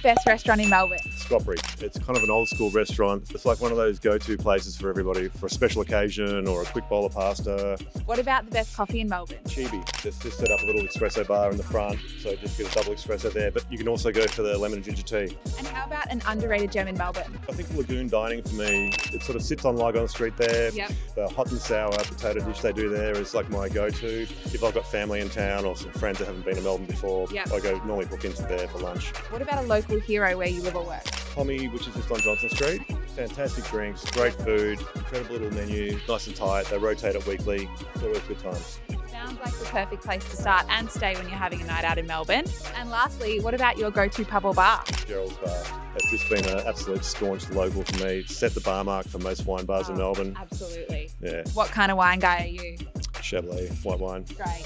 Best restaurant in Melbourne? Scopri. It's kind of an old school restaurant. It's like one of those go-to places for everybody for a special occasion or a quick bowl of pasta. What about the best coffee in Melbourne? CIBI. Just set up a little espresso bar in the front, so just get a double espresso there. But you can also go for the lemon and ginger tea. And how about an underrated gem in Melbourne? I think Lagoon dining for me, it sort of sits on Lagoon Street there. Yep. The hot and sour potato dish they do there is like my go-to. If I've got family in town or some friends that haven't been to Melbourne before, Yep. I go normally book into there for lunch. What about a local hero where you live or work? Commis, which is just on Johnson Street. Fantastic drinks, great food, incredible little menu, nice and tight. They rotate it weekly. It's always good times. Sounds like the perfect place to start and stay when you're having a night out in Melbourne. And lastly, what about your go-to pub or bar? Gerald's bar. It's just been an absolute staunch local for me. It's set the bar mark for most wine bars in Melbourne. Absolutely. Yeah, What kind of wine guy are you? Chevrolet, white wine. Great.